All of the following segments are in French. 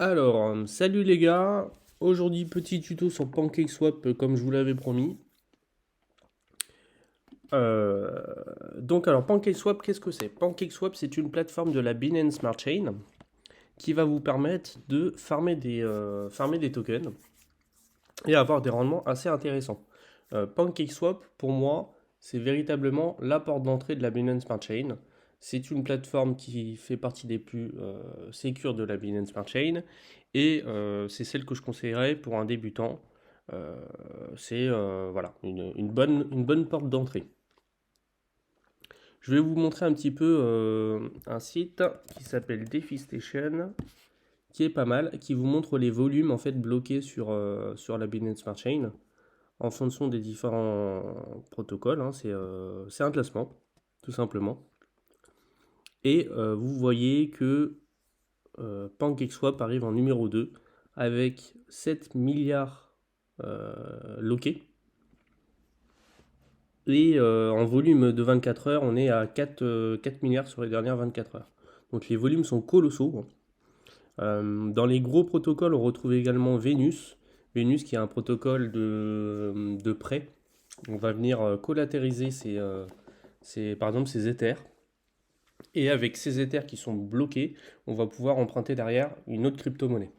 Salut les gars, aujourd'hui petit tuto sur PancakeSwap comme je vous l'avais promis. Euh, PancakeSwap, qu'est-ce que c'est? PancakeSwap, c'est une plateforme de la Binance Smart Chain qui va vous permettre de farmer des tokens et avoir des rendements assez intéressants. PancakeSwap, pour moi, c'est véritablement la porte d'entrée de la Binance Smart Chain. C'est une plateforme qui fait partie des plus sécures de la Binance Smart Chain et c'est celle que je conseillerais pour un débutant. Euh, c'est voilà, une bonne porte d'entrée. Je vais vous montrer un petit peu un site qui s'appelle DefiStation, qui est pas mal, qui vous montre les volumes en fait bloqués sur la Binance Smart Chain en fonction des différents protocoles, hein. C'est un classement, tout simplement. Et vous voyez que PancakeSwap arrive en numéro 2 avec 7 milliards loqués. Et en volume de 24 heures, on est à 4 milliards sur les dernières 24 heures. Donc les volumes sont colossaux. Dans les gros protocoles, on retrouve également Venus. Venus qui est un protocole de prêt. On va venir collatériser par exemple ces Ethers. Et avec ces Ethers qui sont bloqués, on va pouvoir emprunter derrière une autre crypto-monnaie.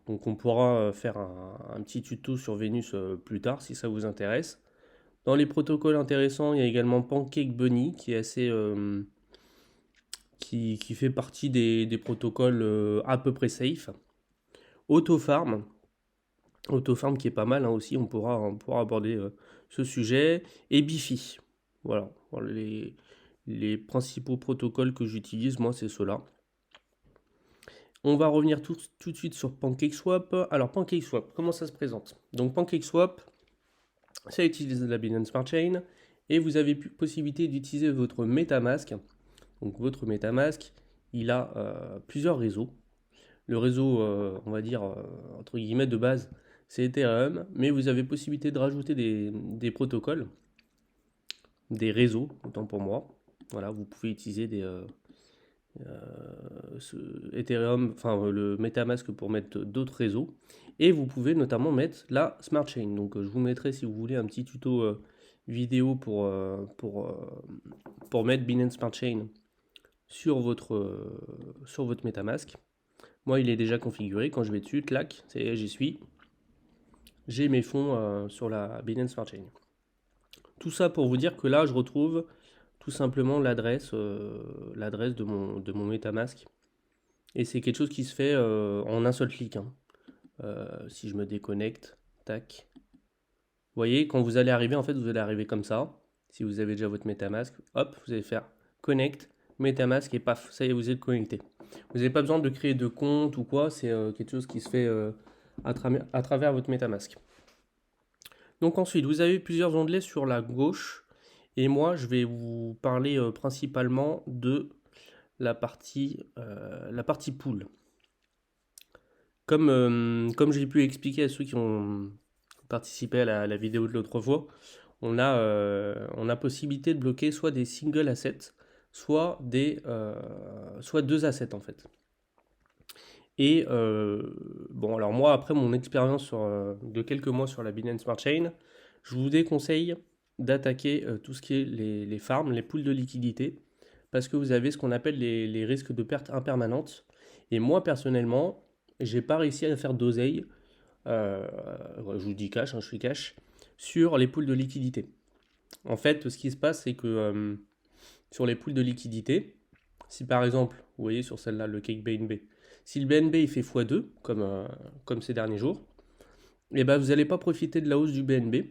Donc on pourra faire un petit tuto sur Venus plus tard si ça vous intéresse. Dans les protocoles intéressants, il y a également Pancake Bunny qui est qui fait partie des protocoles à peu près safe. Autofarm, Autofarm qui est pas mal, hein, aussi, on pourra aborder ce sujet. Et Bifi. Voilà les principaux protocoles que j'utilise, moi, c'est ceux-là. On va revenir tout de suite sur PancakeSwap. Alors, PancakeSwap, comment ça se présente? Donc, PancakeSwap, ça utilise la Binance Smart Chain et vous avez possibilité d'utiliser votre MetaMask. Donc, votre MetaMask, il a plusieurs réseaux. Le réseau, on va dire, entre guillemets, de base, c'est Ethereum, mais vous avez possibilité de rajouter des protocoles, des réseaux, autant pour moi. Voilà, vous pouvez utiliser Ethereum, enfin le MetaMask pour mettre d'autres réseaux. Et vous pouvez notamment mettre la Smart Chain. Donc je vous mettrai si vous voulez un petit tuto vidéo pour mettre Binance Smart Chain sur votre MetaMask. Moi il est déjà configuré. Quand je vais dessus, clac, j'y suis. J'ai mes fonds sur la Binance Smart Chain. Tout ça pour vous dire que là je retrouve tout simplement l'adresse de mon MetaMask. Et c'est quelque chose qui se fait en un seul clic, hein. Si je me déconnecte, tac. Vous voyez, quand vous allez arriver, en fait, vous allez arriver comme ça. Si vous avez déjà votre MetaMask, hop, vous allez faire connect, MetaMask et paf, ça y est, vous êtes connecté. Vous n'avez pas besoin de créer de compte ou quoi, c'est quelque chose qui se fait à travers votre MetaMask. Donc ensuite, vous avez plusieurs onglets sur la gauche et moi, je vais vous parler principalement de la partie pool. Comme j'ai pu expliquer à ceux qui ont participé à la vidéo de l'autre fois, on a possibilité de bloquer soit des single assets, soit deux assets en fait. Et bon, alors moi, après mon expérience de quelques mois sur la Binance Smart Chain, je vous déconseille d'attaquer tout ce qui est les farms, les pools de liquidité, parce que vous avez ce qu'on appelle les risques de perte impermanente. Et moi, personnellement, j'ai pas réussi à faire d'oseille, ouais, je vous dis cash, hein, je suis cash, sur les pools de liquidité. En fait, ce qui se passe, c'est que sur les pools de liquidité, si par exemple, vous voyez sur celle-là, le cake BNB, si le BNB il fait x2, comme ces derniers jours, et ben vous n'allez pas profiter de la hausse du BNB.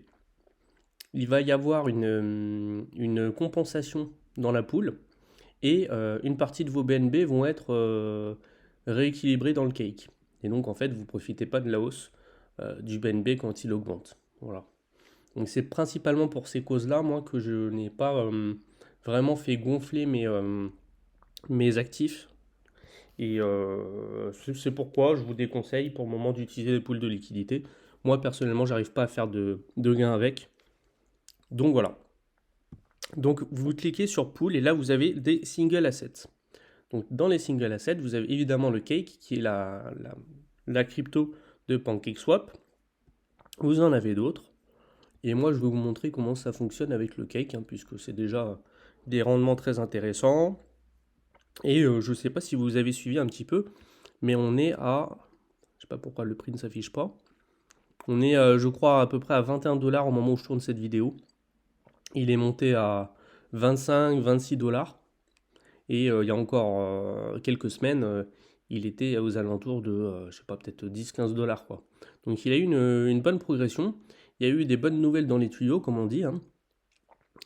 Il va y avoir une compensation dans la pool et une partie de vos BNB vont être rééquilibrés dans le cake. Et donc en fait, vous ne profitez pas de la hausse du BNB quand il augmente. Voilà. Donc c'est principalement pour ces causes-là, moi, que je n'ai pas vraiment fait gonfler mes actifs. Et c'est pourquoi je vous déconseille pour le moment d'utiliser les poules de liquidité. Moi, personnellement, j'arrive pas à faire de gains avec. Donc voilà. Donc vous cliquez sur pool et là, vous avez des single assets. Donc dans les single assets, vous avez évidemment le cake qui est la crypto de PancakeSwap. Vous en avez d'autres. Et moi, je vais vous montrer comment ça fonctionne avec le cake, hein, puisque c'est déjà des rendements très intéressants. Et je ne sais pas si vous avez suivi un petit peu, mais on est à... Je sais pas pourquoi le prix ne s'affiche pas. On est, je crois, à peu près à 21 dollars au moment où je tourne cette vidéo. Il est monté à 25, 26 dollars. Et il y a encore quelques semaines, il était aux alentours de, je sais pas, peut-être 10-15 dollars, quoi. Donc il a eu une bonne progression. Il y a eu des bonnes nouvelles dans les tuyaux, comme on dit, hein.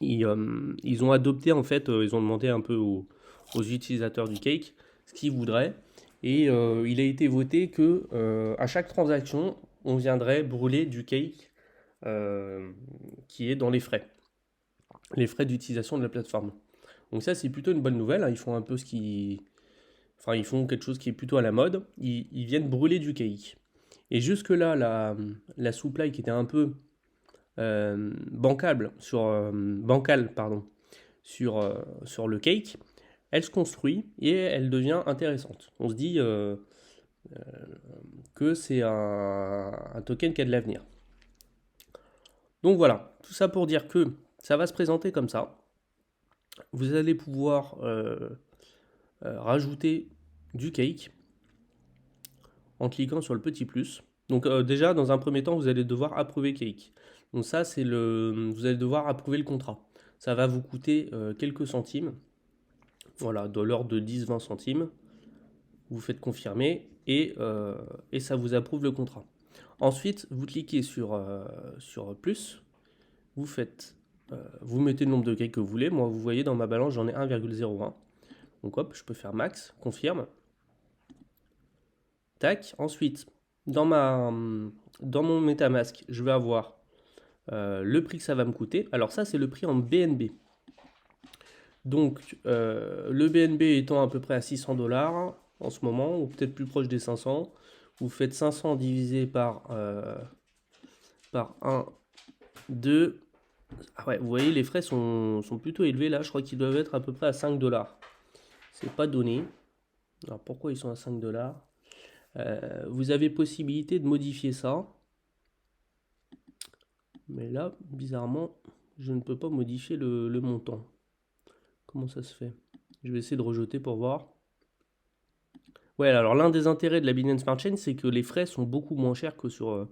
Ils ont adopté, en fait, ils ont demandé un peu aux utilisateurs du cake ce qu'ils voudraient. Et il a été voté que à chaque transaction, on viendrait brûler du cake euh, qui est dans les frais d'utilisation de la plateforme. Donc ça, c'est plutôt une bonne nouvelle, hein. Ils font un peu enfin, ils font quelque chose qui est plutôt à la mode. Ils viennent brûler du cake. Et jusque-là, la supply qui était un peu bancale, pardon, sur le cake, elle se construit et elle devient intéressante. On se dit que c'est un token qui a de l'avenir. Donc voilà, tout ça pour dire que ça va se présenter comme ça. Vous allez pouvoir rajouter du cake en cliquant sur le petit plus. Donc déjà, dans un premier temps, vous allez devoir approuver cake. Donc ça, vous allez devoir approuver le contrat. Ça va vous coûter quelques centimes. Voilà, de l'ordre de 10-20 centimes. Vous faites confirmer et ça vous approuve le contrat. Ensuite, vous cliquez sur plus. Vous mettez le nombre de cakes que vous voulez. Moi, vous voyez, dans ma balance, j'en ai 1,01. Donc hop, je peux faire max, confirme. Tac. Ensuite, dans mon MetaMask, je vais avoir le prix que ça va me coûter. Alors ça, c'est le prix en BNB. Donc, le BNB étant à peu près à 600 dollars en ce moment, ou peut-être plus proche des 500, vous faites 500 divisé par 1, 2. Ah ouais, vous voyez, les frais sont plutôt élevés là. Je crois qu'ils doivent être à peu près à 5 dollars. C'est pas donné. Alors pourquoi ils sont à 5 dollars? Vous avez possibilité de modifier ça. Mais là, bizarrement, je ne peux pas modifier le montant. Comment ça se fait? Je vais essayer de rejeter pour voir. Ouais, alors l'un des intérêts de la Binance Smart Chain, c'est que les frais sont beaucoup moins chers que sur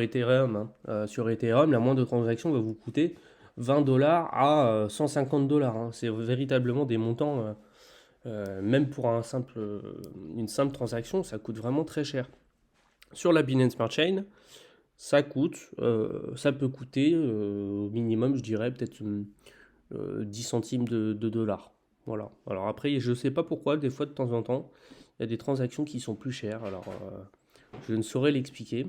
Ethereum, hein. Sur Ethereum, la moindre transaction va vous coûter 20 dollars à 150 dollars, hein. C'est véritablement des montants, même pour une simple transaction, ça coûte vraiment très cher. Sur la Binance Smart Chain, ça peut coûter au minimum, je dirais, peut-être 10 centimes de dollars. Voilà. Alors après, je ne sais pas pourquoi, des fois de temps en temps, il y a des transactions qui sont plus chères. Alors, je ne saurais l'expliquer.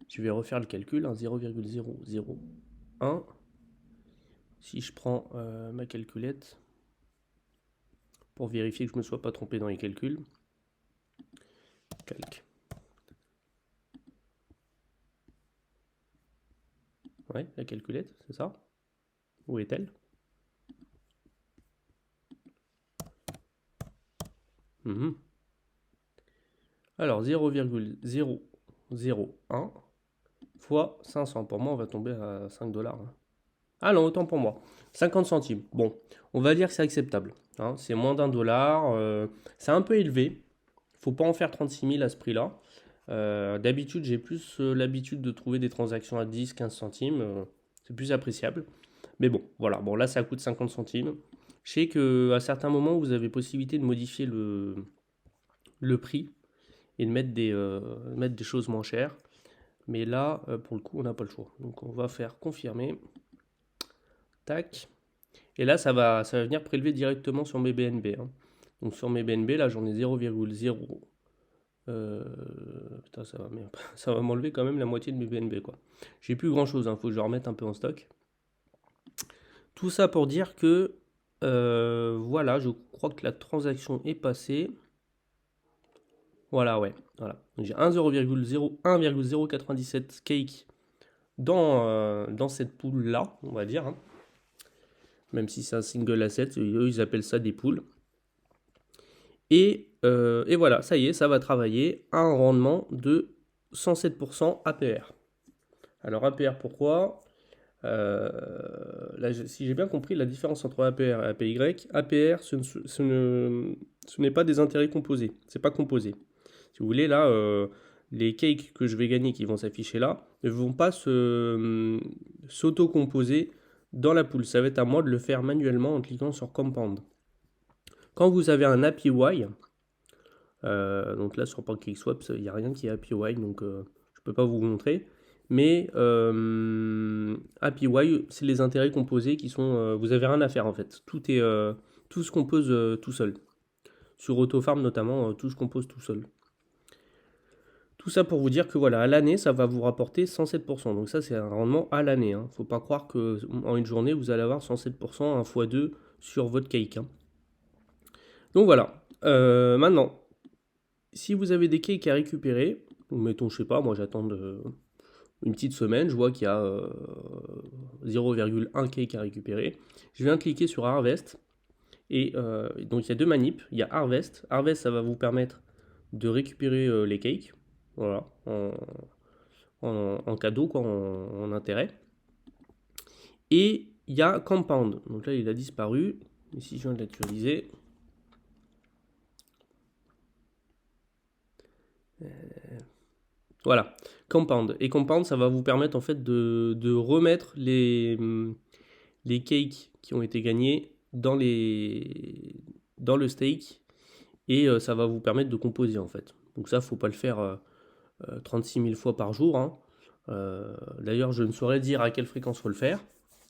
Je vais refaire le calcul, hein, 0,001. Si je prends ma calculette pour vérifier que je ne me sois pas trompé dans les calculs. Calque. Ouais, la calculette, c'est ça? Où est-elle? Alors 0,001 fois 500. Pour moi, on va tomber à 5 dollars. Ah non, autant pour moi. 50 centimes. Bon, on va dire que c'est acceptable, hein. C'est moins d'un dollar. C'est un peu élevé. Faut pas en faire 36 000 à ce prix-là. D'habitude, j'ai plus l'habitude de trouver des transactions à 10-15 centimes. C'est plus appréciable. Mais bon, voilà. Bon, là, ça coûte 50 centimes. Je sais qu'à certains moments, vous avez possibilité de modifier le prix et de mettre des choses moins chères. Mais là, pour le coup, on n'a pas le choix. Donc, on va faire confirmer. Tac. Et là, ça va venir prélever directement sur mes BNB, hein. Donc, sur mes BNB, là, j'en ai 0,0. Putain, ça va m'enlever quand même la moitié de mes BNB, quoi. J'ai plus grand chose, hein. Faut que je remette un peu en stock. Tout ça pour dire que, voilà, je crois que la transaction est passée. Voilà, ouais. Voilà. J'ai 1,097 cake dans cette pool-là, on va dire, hein. Même si c'est un single asset, eux, ils appellent ça des pools. Et voilà, ça y est, ça va travailler à un rendement de 107% APR. Alors APR, pourquoi? Là, si j'ai bien compris la différence entre APR et APY, APR, ce n'est pas des intérêts composés, c'est pas composé. Si vous voulez, là, les cakes que je vais gagner qui vont s'afficher là ne vont pas s'auto-composer dans la poule. Ça va être à moi de le faire manuellement en cliquant sur Compound. Quand vous avez un APY, donc là sur PancakeSwap, il n'y a rien qui est APY, donc je ne peux pas vous montrer. Mais APY, c'est les intérêts composés qui sont. Vous avez rien à faire en fait. Tout se compose tout seul. Sur AutoFarm notamment, tout se compose tout seul. Tout ça pour vous dire que voilà, à l'année, ça va vous rapporter 107%. Donc ça, c'est un rendement à l'année. Hein. Faut pas croire qu'en une journée, vous allez avoir 107%, 1 x 2 sur votre cake. Hein. Donc voilà. Maintenant, si vous avez des cakes à récupérer, mettons, je sais pas, moi j'attends une petite semaine, je vois qu'il y a 0,1 cake à récupérer. Je viens cliquer sur Harvest. Et donc il y a deux manips. Il y a Harvest. Harvest, ça va vous permettre de récupérer les cakes. Voilà. En cadeau, quoi, en intérêt. Et il y a Compound. Donc là, il a disparu. Ici, je viens de l'actualiser. Voilà, Compound. Et Compound, ça va vous permettre en fait de remettre les cakes qui ont été gagnés dans le stake. Et ça va vous permettre de composer en fait. Donc ça, faut pas le faire 36 000 fois par jour. Hein. D'ailleurs, je ne saurais dire à quelle fréquence faut le faire.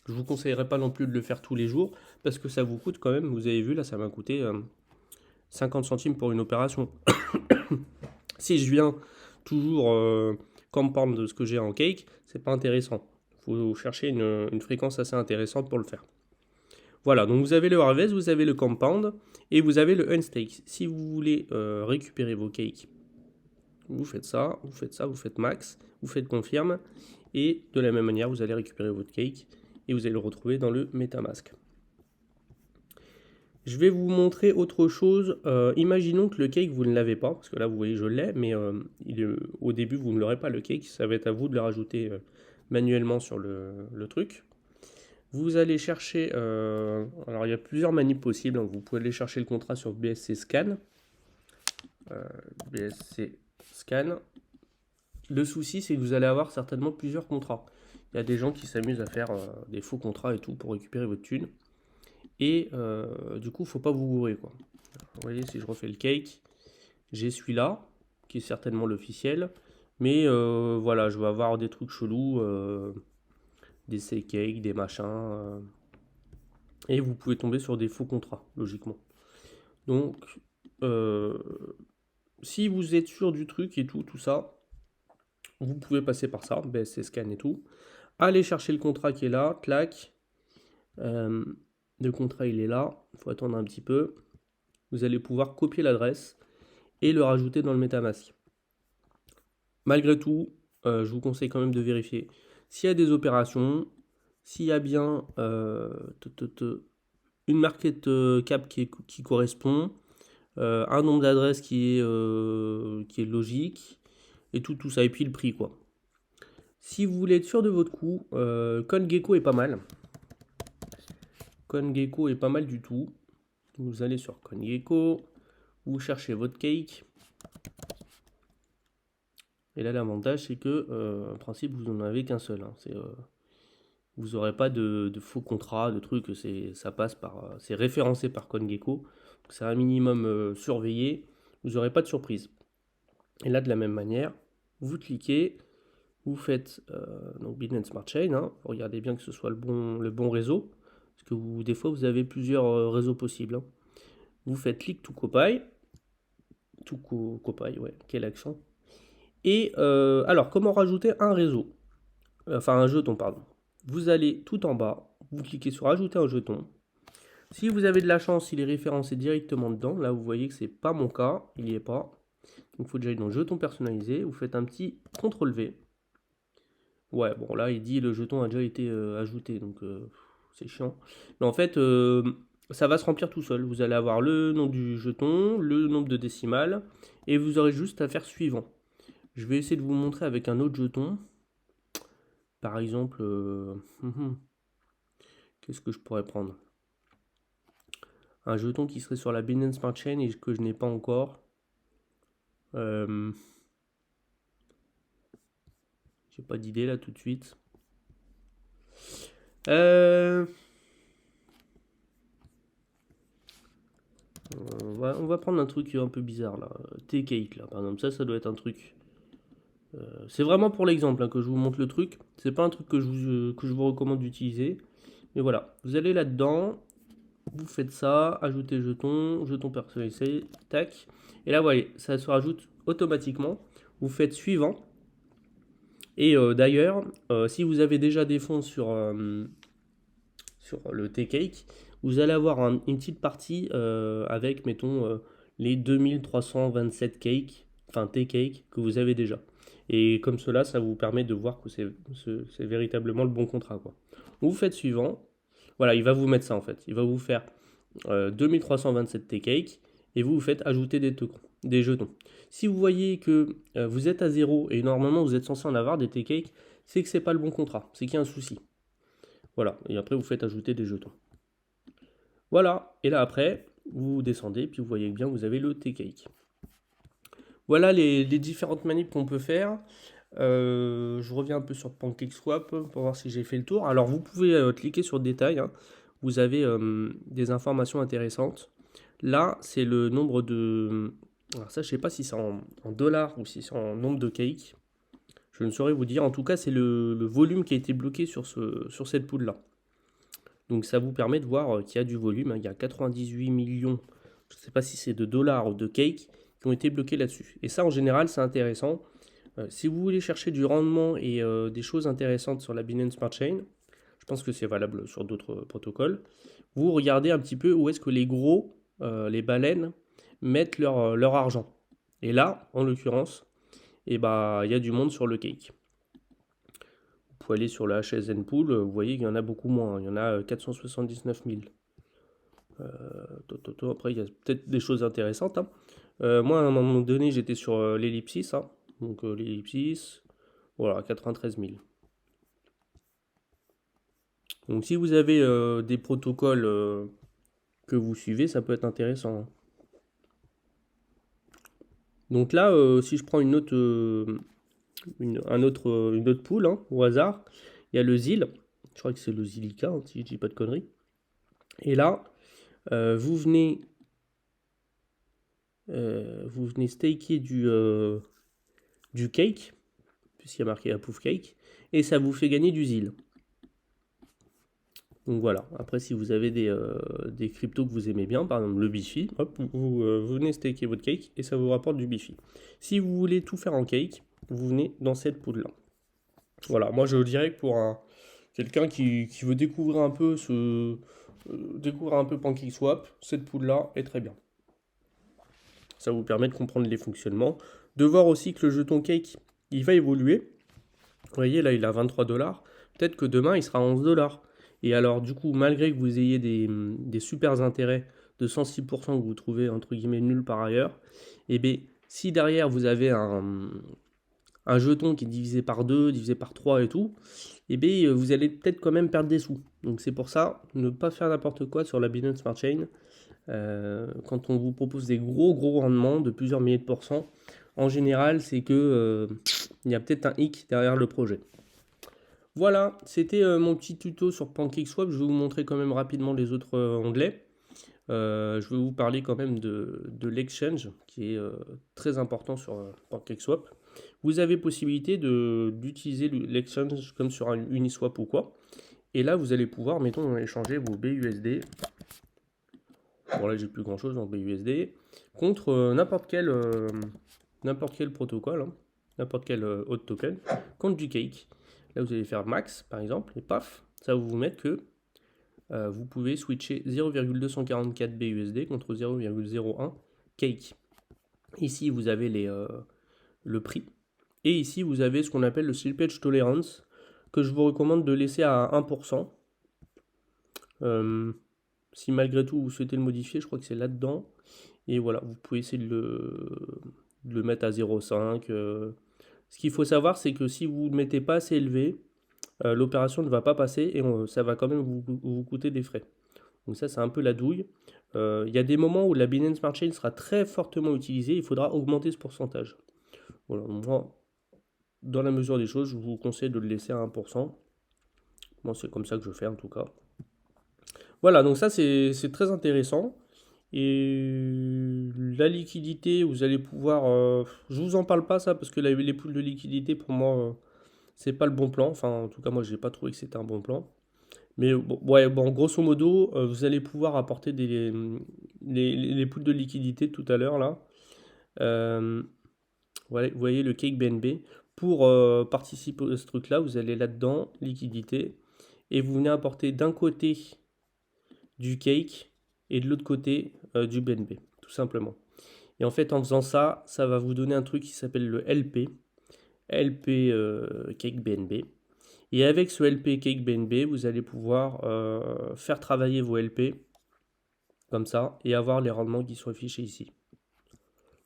Je vous conseillerais pas non plus de le faire tous les jours parce que ça vous coûte quand même. Vous avez vu là, ça m'a coûté 50 centimes pour une opération. Si je viens toujours compound de ce que j'ai en cake, c'est pas intéressant. Il faut chercher une fréquence assez intéressante pour le faire. Voilà, donc vous avez le harvest, vous avez le compound et vous avez le unstake. Si vous voulez récupérer vos cakes, vous faites ça, vous faites ça, vous faites max, vous faites confirme et de la même manière, vous allez récupérer votre cake et vous allez le retrouver dans le MetaMask. Je vais vous montrer autre chose. Imaginons que le cake, vous ne l'avez pas, parce que là, vous voyez, je l'ai, mais au début, vous ne l'aurez pas, le cake. Ça va être à vous de le rajouter manuellement sur le truc. Vous allez chercher... alors, il y a plusieurs manips possibles. Hein. Vous pouvez aller chercher le contrat sur BSC Scan. BSC Scan. Le souci, c'est que vous allez avoir certainement plusieurs contrats. Il y a des gens qui s'amusent à faire des faux contrats et tout pour récupérer votre thune. Et du coup, faut pas vous gourer, quoi. Vous voyez, si je refais le cake, j'ai celui-là, qui est certainement l'officiel. Mais voilà, je vais avoir des trucs chelous, des C-cakes, des machins. Et vous pouvez tomber sur des faux contrats, logiquement. Donc, si vous êtes sûr du truc et tout ça, vous pouvez passer par ça, BSC Scan et tout. Allez chercher le contrat qui est là, clac. Le contrat, il est là. Il faut attendre un petit peu. Vous allez pouvoir copier l'adresse et le rajouter dans le MetaMask. Malgré tout, je vous conseille quand même de vérifier s'il y a des opérations, s'il y a bien une market cap qui correspond, un nombre d'adresses qui est logique, et tout ça, et puis le prix, quoi. Si vous voulez être sûr de votre coup, CoinGecko est pas mal. CoinGecko est pas mal du tout. Vous allez sur CoinGecko, vous cherchez votre cake. Et là, l'avantage, c'est que, en principe, vous n'en avez qu'un seul. Hein. Vous n'aurez pas de faux contrats, de trucs. Ça passe par, c'est référencé par CoinGecko. C'est un minimum surveillé. Vous n'aurez pas de surprise. Et là, de la même manière, vous cliquez, vous faites donc Binance Smart Chain. Hein. Regardez bien que ce soit le bon réseau. Parce que des fois, vous avez plusieurs réseaux possibles. Hein. Vous faites click to copy. Copy, ouais, quel accent. Et alors, comment rajouter un réseau? Enfin, un jeton, pardon. Vous allez tout en bas, vous cliquez sur ajouter un jeton. Si vous avez de la chance, il est référencé directement dedans. Là, vous voyez que c'est pas mon cas, il n'y est pas. Donc, il faut déjà aller dans jeton personnalisé. Vous faites un petit CTRL V. Ouais, bon, là, il dit le jeton a déjà été ajouté, donc c'est chiant. Mais en fait, ça va se remplir tout seul. Vous allez avoir le nom du jeton, le nombre de décimales, et vous aurez juste à faire suivant. Je vais essayer de vous montrer avec un autre jeton. Par exemple, qu'est-ce que je pourrais prendre? Un jeton qui serait sur la Binance Smart Chain et que je n'ai pas encore. J'ai pas d'idée là tout de suite. On va prendre un truc un peu bizarre là. T-Cake là, par exemple. Ça doit être un truc. C'est vraiment pour l'exemple hein, que je vous montre le truc. C'est pas un truc que je vous recommande d'utiliser. Mais voilà, vous allez là-dedans, vous faites ça, ajoutez jeton, jeton personnalisé, tac. Et là, vous voyez, ça se rajoute automatiquement. Vous faites suivant. Et d'ailleurs, si vous avez déjà des fonds sur le T-Cake, vous allez avoir une petite partie avec, mettons, les 2327 cakes, enfin T-Cake, que vous avez déjà. Et comme cela, ça vous permet de voir que c'est véritablement le bon contrat, quoi. Vous faites suivant. Voilà, il va vous mettre ça en fait. Il va vous faire 2327 T-Cake et vous faites ajouter des jetons. Si vous voyez que vous êtes à zéro et normalement vous êtes censé en avoir des T-Cake, c'est que c'est pas le bon contrat, c'est qu'il y a un souci. Voilà, et après vous faites ajouter des jetons. Voilà, et là après, vous descendez, puis vous voyez bien, vous avez le T-Cake. Voilà les différentes manips qu'on peut faire. Je reviens un peu sur PancakeSwap pour voir si j'ai fait le tour. Alors vous pouvez cliquer sur détail, hein. Vous avez des informations intéressantes. Là, c'est le nombre de... Alors ça, je sais pas si c'est en dollars ou si c'est en nombre de cakes. Je ne saurais vous dire. En tout cas, c'est le volume qui a été bloqué sur cette pool-là. Donc ça vous permet de voir qu'il y a du volume, hein. Il y a 98 millions, je ne sais pas si c'est de dollars ou de cakes, qui ont été bloqués là-dessus. Et ça, en général, c'est intéressant. Si vous voulez chercher du rendement et des choses intéressantes sur la Binance Smart Chain, je pense que c'est valable sur d'autres protocoles, vous regardez un petit peu où est-ce que les gros, les baleines, mettent leur argent. Et là, en l'occurrence, eh ben, il y a du monde sur le cake. Vous pouvez aller sur le HSN Pool, vous voyez qu'il y en a beaucoup moins, hein. Il y en a 479 000. Après, il y a peut-être des choses intéressantes, hein. Moi, à un moment donné, j'étais sur l'ellipsis, hein. Donc l'ellipsis, voilà, 93 000. Donc si vous avez des protocoles que vous suivez, ça peut être intéressant, hein. Donc là, si je prends une autre pool, hein, au hasard, il y a le ZIL, je crois que c'est le Zilliqa, hein, si je dis pas de conneries. Et là, vous venez staker du cake, puisqu'il y a marqué Approve Cake, et ça vous fait gagner du ZIL. Donc voilà, après si vous avez des cryptos que vous aimez bien, par exemple le Bifi, hop, vous venez staker votre cake et ça vous rapporte du Bifi. Si vous voulez tout faire en cake, vous venez dans cette pool là. Voilà, moi je dirais que pour quelqu'un qui veut découvrir un peu PancakeSwap, cette pool là est très bien. Ça vous permet de comprendre les fonctionnements, de voir aussi que le jeton cake, il va évoluer. Vous voyez là, il a 23 $. Peut-être que demain, il sera à 11 $. Et alors, du coup, malgré que vous ayez des super intérêts de 106% que vous trouvez entre guillemets nuls par ailleurs, et bien, si derrière vous avez un jeton qui est divisé par 2, divisé par 3 et tout, et bien, vous allez peut-être quand même perdre des sous. Donc, c'est pour ça, ne pas faire n'importe quoi sur la Binance Smart Chain. Quand on vous propose des gros rendements de plusieurs milliers de pourcents, en général, c'est que il y a peut-être un hic derrière le projet. Voilà, c'était mon petit tuto sur PancakeSwap. Je vais vous montrer quand même rapidement les autres onglets. Je vais vous parler quand même de l'exchange qui est très important sur PancakeSwap. Vous avez possibilité d'utiliser l'exchange comme sur un Uniswap ou quoi. Et là, vous allez pouvoir, mettons, échanger vos BUSD. Bon, là, j'ai plus grand chose en BUSD. Contre n'importe quel protocole, hein, n'importe quel autre token, contre du cake. Là, vous allez faire max, par exemple, et paf, ça va vous mettre que vous pouvez switcher 0,244 BUSD contre 0,01 cake. Ici, vous avez le prix. Et ici, vous avez ce qu'on appelle le slippage tolerance, que je vous recommande de laisser à 1%. Si malgré tout vous souhaitez le modifier, je crois que c'est là-dedans. Et voilà, vous pouvez essayer de le mettre à 0,5. Ce qu'il faut savoir, c'est que si vous ne le mettez pas assez élevé, l'opération ne va pas passer et ça va quand même vous coûter des frais. Donc ça, c'est un peu la douille. Il y a des moments où la Binance Smart Chain sera très fortement utilisée, il faudra augmenter ce pourcentage. Voilà, moi, dans la mesure des choses, je vous conseille de le laisser à 1%. Moi, c'est comme ça que je fais en tout cas. Voilà, donc ça, c'est très intéressant. Et la liquidité, vous allez pouvoir... je vous en parle pas ça, parce que les poules de liquidité, pour moi, c'est pas le bon plan. Enfin, en tout cas, moi, j'ai pas trouvé que c'était un bon plan. Mais bon, ouais, bon, grosso modo, vous allez pouvoir apporter les poules de liquidité tout à l'heure, là. Euh, ouais, vous voyez le Cake BNB. Pour participer à ce truc-là, vous allez là-dedans, liquidité, et vous venez apporter d'un côté du Cake et de l'autre côté du BNB, tout simplement. Et en fait, en faisant ça, ça va vous donner un truc qui s'appelle le LP, LP Cake BNB. Et avec ce LP Cake BNB, vous allez pouvoir faire travailler vos LP comme ça et avoir les rendements qui sont affichés ici.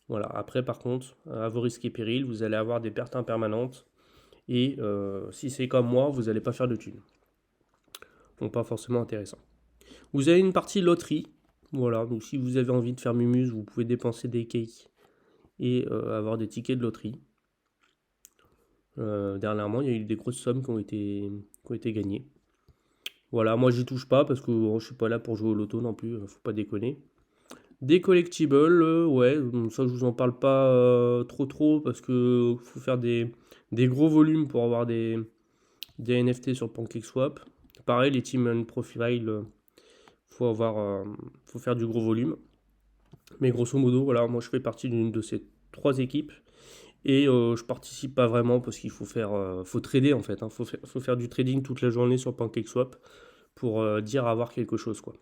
Voilà. Après, par contre, à vos risques et périls, vous allez avoir des pertes impermanentes. Et si c'est comme moi, vous n'allez pas faire de thunes. Donc pas forcément intéressant. Vous avez une partie loterie. Voilà, donc si vous avez envie de faire Mumus, vous pouvez dépenser des cakes et avoir des tickets de loterie. Dernièrement, il y a eu des grosses sommes qui ont été gagnées. Voilà, moi j'y touche pas parce que je suis pas là pour jouer au loto non plus, faut pas déconner. Des collectibles, ouais, ça je vous en parle pas trop parce que faut faire des gros volumes pour avoir des NFT sur PancakeSwap. Pareil, les team and profile, faut faire du gros volume. Mais grosso modo, voilà, moi je fais partie d'une de ces 3 équipes et je participe pas vraiment parce qu'il faut trader en fait, hein. Faut faire du trading toute la journée sur PancakeSwap pour dire avoir quelque chose quoi.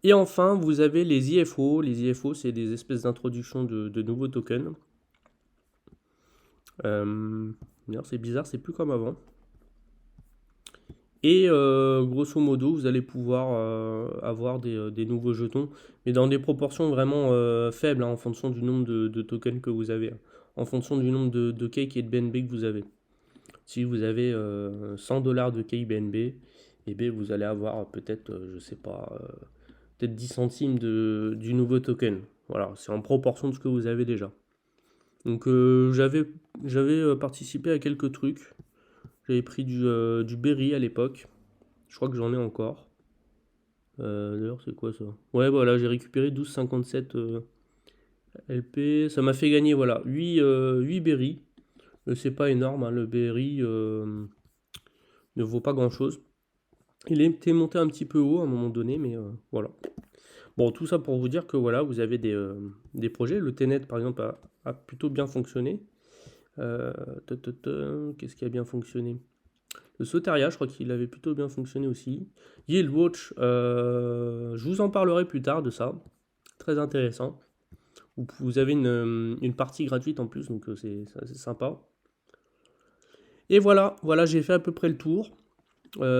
Et enfin, vous avez les IFO. Les IFO, c'est des espèces d'introduction de nouveaux tokens. D'ailleurs, c'est bizarre, c'est plus comme avant. Et grosso modo, vous allez pouvoir avoir des nouveaux jetons, mais dans des proportions vraiment faibles, hein, en fonction du nombre de tokens que vous avez, hein, en fonction du nombre de cake et de BNB que vous avez. Si vous avez 100 $ de cake BNB, eh bien, vous allez avoir peut-être, je sais pas, peut-être 10 centimes du nouveau token. Voilà, c'est en proportion de ce que vous avez déjà. Donc j'avais participé à quelques trucs. J'avais pris du Berry à l'époque. Je crois que j'en ai encore. D'ailleurs, c'est quoi ça? Ouais, voilà, j'ai récupéré 12,57 LP. Ça m'a fait gagner, voilà, 8 Berry. C'est pas énorme, hein, le Berry ne vaut pas grand-chose. Il était monté un petit peu haut à un moment donné, mais voilà. Bon, tout ça pour vous dire que voilà, vous avez des projets. Le Tenet, par exemple, a plutôt bien fonctionné. Qu'est-ce qui a bien fonctionné? Le Soteria, je crois qu'il avait plutôt bien fonctionné aussi. Yield Watch, je vous en parlerai plus tard de ça. Très intéressant. Vous avez une partie gratuite en plus, donc c'est sympa. Et voilà, j'ai fait à peu près le tour.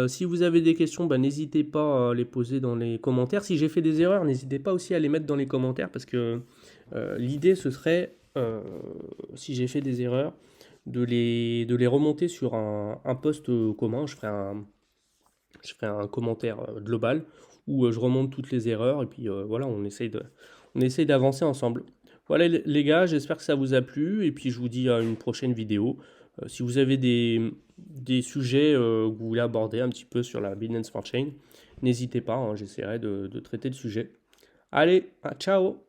Si vous avez des questions, bah, n'hésitez pas à les poser dans les commentaires. Si j'ai fait des erreurs, n'hésitez pas aussi à les mettre dans les commentaires parce que l'idée ce serait, si j'ai fait des erreurs, de les remonter sur un post commun. Je ferai un commentaire global où je remonte toutes les erreurs et puis voilà, on essaye d'avancer ensemble. Voilà les gars, j'espère que ça vous a plu et puis je vous dis à une prochaine vidéo. Si vous avez des sujets que vous voulez aborder un petit peu sur la Binance Smart Chain, n'hésitez pas, hein, j'essaierai de traiter le sujet. Allez, ciao!